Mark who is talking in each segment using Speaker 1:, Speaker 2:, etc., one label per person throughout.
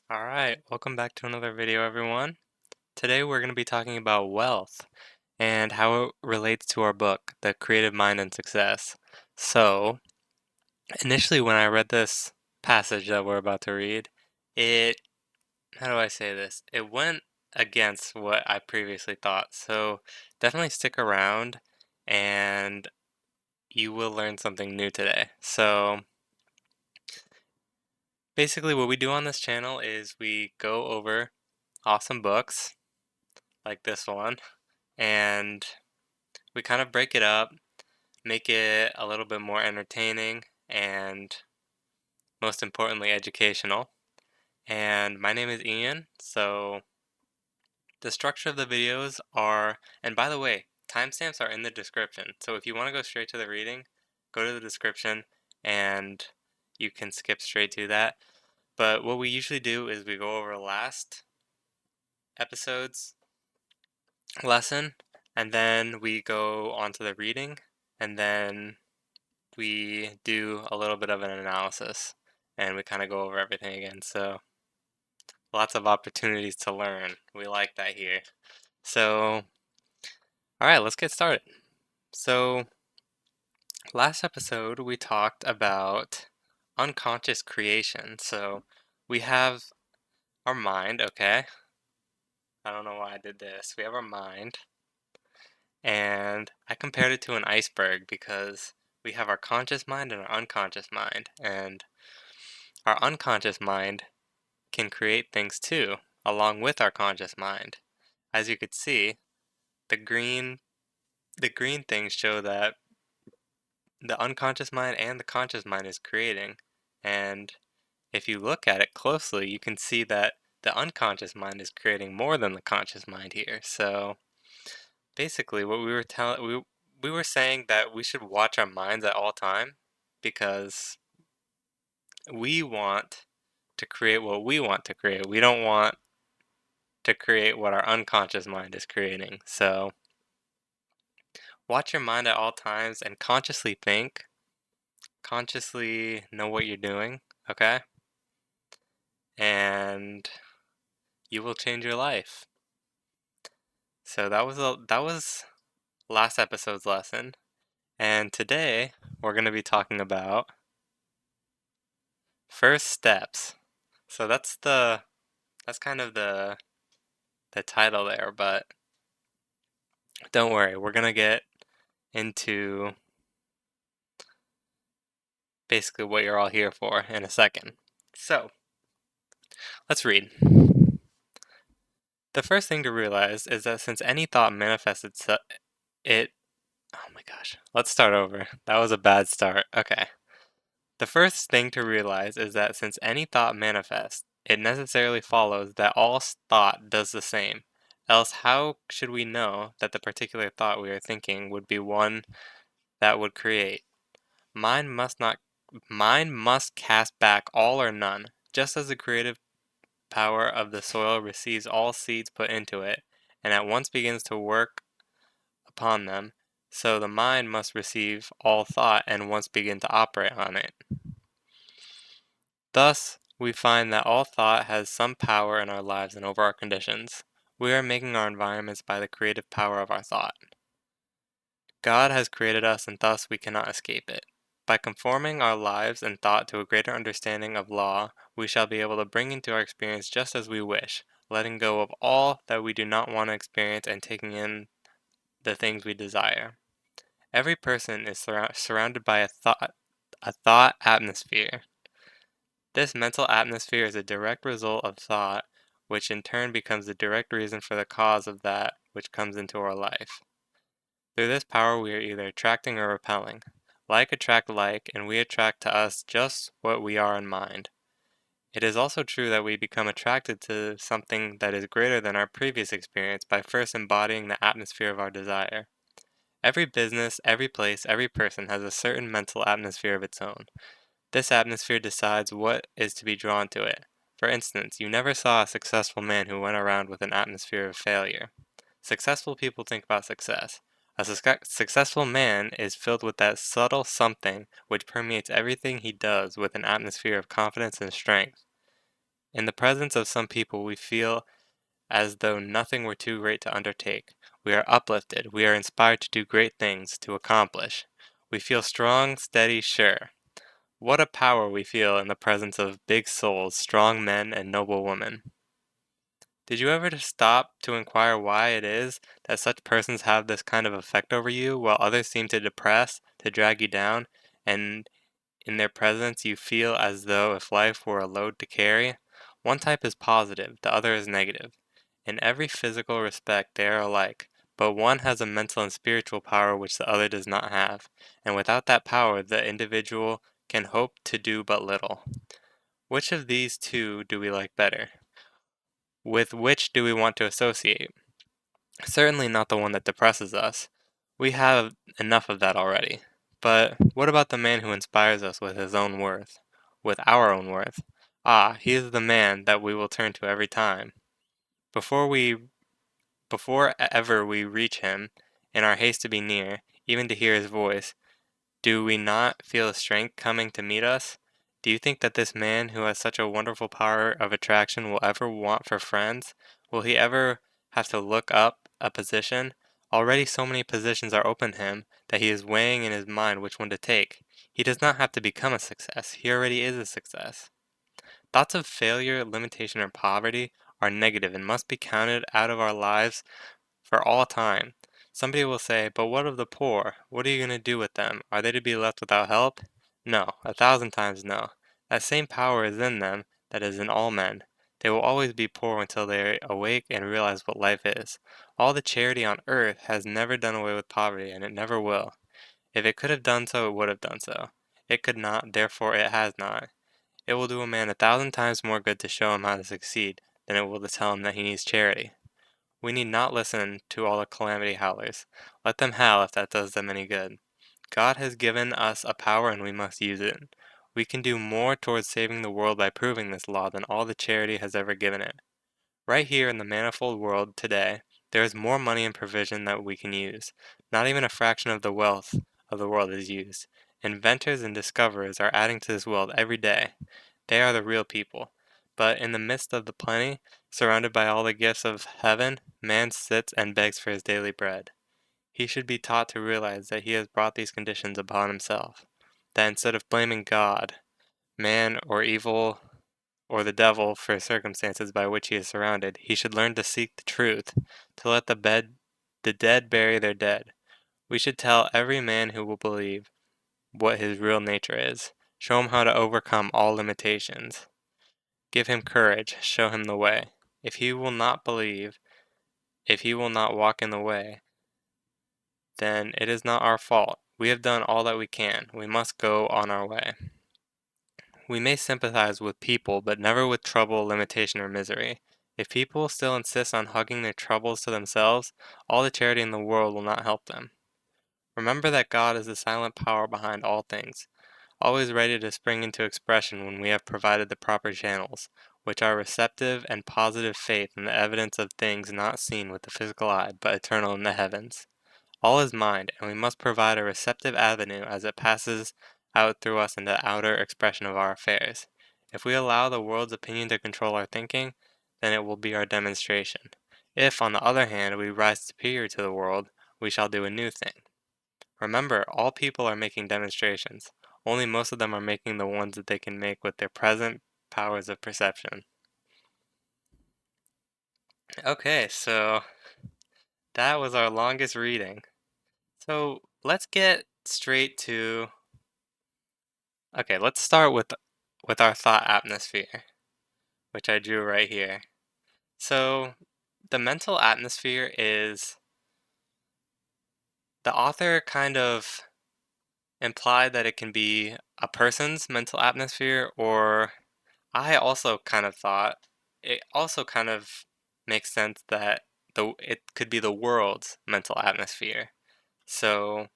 Speaker 1: Alright, welcome back to another video, everyone. Today we're going to be talking about wealth and how it relates to our book, The Creative Mind and Success. So, initially when I read this passage that we're about to read, it, how do I say this? It went against what I previously thought. So, definitely stick around and you will learn something new today. So, basically what we do on this channel is we go over awesome books like this one and we kind of break it up, make it a little bit more entertaining and most importantly educational. And my name is Ian, so the structure of the videos are, and by the way, timestamps are in the description. So if you want to go straight to the reading, go to the description and you can skip straight to that. But what we usually do is we go over last episode's lesson and then we go on to the reading and then we do a little bit of an analysis and we kind of go over everything again. So lots of opportunities to learn. We like that here. So, all right, let's get started. So, last episode we talked about unconscious creation. So, we have our mind, okay? I don't know why I did this. We have our mind, and I compared it to an iceberg because we have our conscious mind and our unconscious mind. And our unconscious mind can create things too, along with our conscious mind. As you could see, the green the green things show that the unconscious mind and the conscious mind is creating. And if you look at it closely, you can see that the unconscious mind is creating more than the conscious mind here. So basically what we were saying that we should watch our minds at all time because we want to create what we want to create. We don't want to create what our unconscious mind is creating. So watch your mind at all times and consciously think, consciously know what you're doing, okay? And you will change your life. So that was last episode's lesson. And today we're going to be talking about first steps. So that's kind of the title there, but don't worry, we're going to get into basically what you're all here for in a second. So, let's read. The first thing to realize is that since any thought manifests it. Oh my gosh. Let's start over. That was a bad start. Okay. The first thing to realize is that since any thought manifests, it necessarily follows that all thought does the same. Else, how should we know that the particular thought we are thinking would be one that would create? Mind must not. Mind must cast back all or none, just as the creative power of the soil receives all seeds put into it, and at once begins to work upon them, so the mind must receive all thought and once begin to operate on it. Thus, we find that all thought has some power in our lives and over our conditions. We are making our environments by the creative power of our thought. God has created us and thus we cannot escape it. By conforming our lives and thought to a greater understanding of law, we shall be able to bring into our experience just as we wish, letting go of all that we do not want to experience and taking in the things we desire. Every person is surrounded by a thought atmosphere. This mental atmosphere is a direct result of thought, which in turn becomes the direct reason for the cause of that which comes into our life. Through this power we are either attracting or repelling. Like attract like, and we attract to us just what we are in mind. It is also true that we become attracted to something that is greater than our previous experience by first embodying the atmosphere of our desire. Every business, every place, every person has a certain mental atmosphere of its own. This atmosphere decides what is to be drawn to it. For instance, you never saw a successful man who went around with an atmosphere of failure. Successful people think about success. A successful man is filled with that subtle something which permeates everything he does with an atmosphere of confidence and strength. In the presence of some people, we feel as though nothing were too great to undertake. We are uplifted. We are inspired to do great things, to accomplish. We feel strong, steady, sure. What a power we feel in the presence of big souls, strong men, and noble women. Did you ever just stop to inquire why it is that such persons have this kind of effect over you, while others seem to depress, to drag you down, and in their presence you feel as though if life were a load to carry? One type is positive, the other is negative. In every physical respect they are alike, but one has a mental and spiritual power which the other does not have, and without that power the individual can hope to do but little. Which of these two do we like better? With which do we want to associate? Certainly not the one that depresses us. We have enough of that already. But what about the man who inspires us with his own worth? With our own worth? Ah, he is the man that we will turn to every time. Before we before ever we reach him, in our haste to be near, even to hear his voice, do we not feel a strength coming to meet us? Do you think that this man who has such a wonderful power of attraction will ever want for friends? Will he ever have to look up a position? Already so many positions are open to him that he is weighing in his mind which one to take. He does not have to become a success. He already is a success. Thoughts of failure, limitation, or poverty are negative and must be counted out of our lives for all time. Somebody will say, but what of the poor? What are you going to do with them? Are they to be left without help? No, 1,000 times no. That same power is in them that is in all men. They will always be poor until they awake and realize what life is. All the charity on earth has never done away with poverty, and it never will. If it could have done so, it would have done so. It could not, therefore it has not. It will do a man 1,000 times more good to show him how to succeed than it will to tell him that he needs charity. We need not listen to all the calamity howlers. Let them howl if that does them any good. God has given us a power and we must use it. We can do more towards saving the world by proving this law than all the charity has ever given it. Right here in the manifold world today, there is more money and provision that we can use. Not even a fraction of the wealth of the world is used. Inventors and discoverers are adding to this world every day. They are the real people. But in the midst of the plenty, surrounded by all the gifts of heaven, man sits and begs for his daily bread. He should be taught to realize that he has brought these conditions upon himself. That instead of blaming God, man, or evil, or the devil for circumstances by which he is surrounded, he should learn to seek the truth, to let the dead bury their dead. We should tell every man who will believe what his real nature is, show him how to overcome all limitations. Give him courage, show him the way. If he will not believe, if he will not walk in the way, then it is not our fault. We have done all that we can. We must go on our way. We may sympathize with people, but never with trouble, limitation, or misery. If people still insist on hugging their troubles to themselves, all the charity in the world will not help them. Remember that God is the silent power behind all things, always ready to spring into expression when we have provided the proper channels, which are receptive and positive faith in the evidence of things not seen with the physical eye, but eternal in the heavens. All is mind, and we must provide a receptive avenue as it passes out through us into the outer expression of our affairs. If we allow the world's opinion to control our thinking, then it will be our demonstration. If, on the other hand, we rise superior to the world, we shall do a new thing. Remember, all people are making demonstrations. Only most of them are making the ones that they can make with their present powers of perception. Okay, so that was our longest reading. So let's get straight to. Okay, let's start with our thought atmosphere, which I drew right here. So the mental atmosphere is the author kind of implied that it can be a person's mental atmosphere, or I also kind of thought it also kind of makes sense that it could be the world's mental atmosphere. So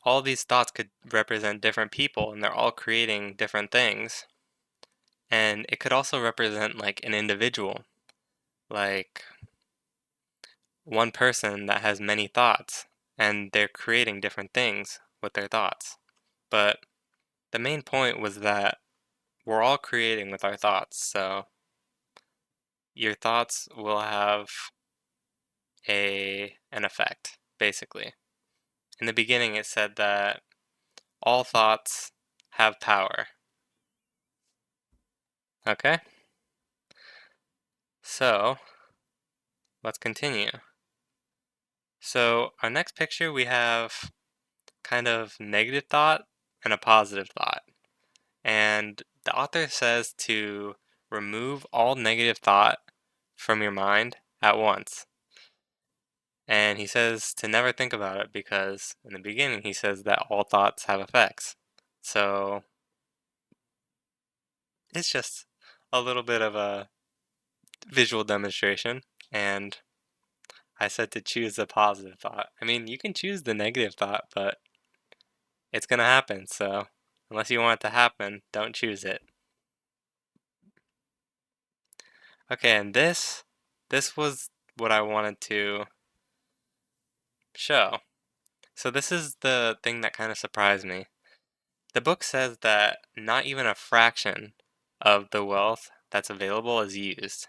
Speaker 1: all these thoughts could represent different people and they're all creating different things. And it could also represent like an individual, like one person that has many thoughts and they're creating different things with their thoughts. But the main point was that we're all creating with our thoughts, so your thoughts will have an effect, basically. In the beginning, it said that all thoughts have power. Okay? So, let's continue. So, our next picture, we have kind of negative thought and a positive thought. And the author says to remove all negative thought from your mind at once. And he says to never think about it because in the beginning he says that all thoughts have effects. So it's just a little bit of a visual demonstration. And I said to choose the positive thought. I mean, you can choose the negative thought, but it's going to happen. So unless you want it to happen, don't choose it. Okay, and this was what I wanted to show. So this is the thing that kind of surprised me. The book says that not even a fraction of the wealth that's available is used.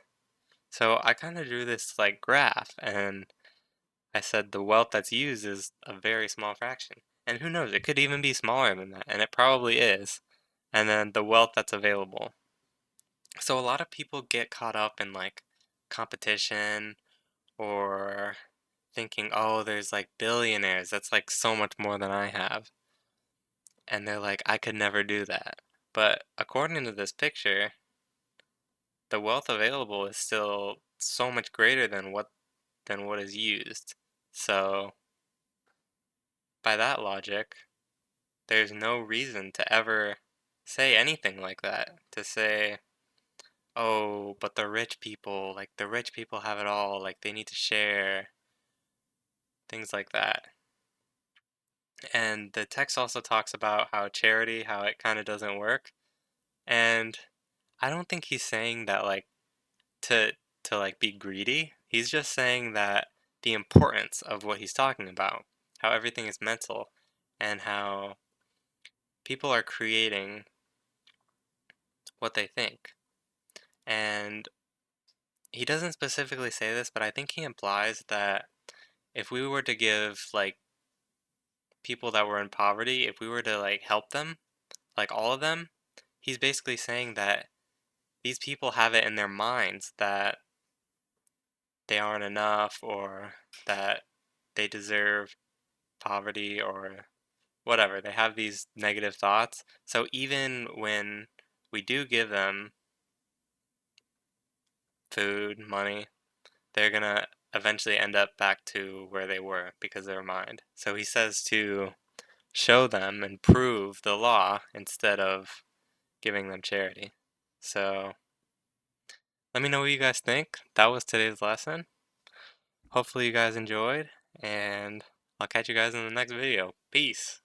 Speaker 1: So I kind of drew this like graph and I said the wealth that's used is a very small fraction. And who knows, it could even be smaller than that, and it probably is. And then the wealth that's available. So a lot of people get caught up in like competition or thinking, oh, there's like billionaires, that's like so much more than I have. And they're like, I could never do that. But according to this picture, the wealth available is still so much greater than what is used. So by that logic, there's no reason to ever say anything like that. To say, oh, but the rich people, like the rich people have it all, like they need to share, things like that. And the text also talks about how charity, how it kind of doesn't work. And I don't think he's saying that like to like be greedy. He's just saying that the importance of what he's talking about, how everything is mental and how people are creating what they think. And he doesn't specifically say this, but I think he implies that if we were to give like people that were in poverty, if we were to like help them, like all of them, he's basically saying that these people have it in their minds that they aren't enough or that they deserve poverty or whatever. They have these negative thoughts. So even when we do give them food, money, they're gonna eventually end up back to where they were because of their mind. So he says to show them and prove the law instead of giving them charity. So let me know what you guys think. That was today's lesson. Hopefully you guys enjoyed, and I'll catch you guys in the next video. Peace!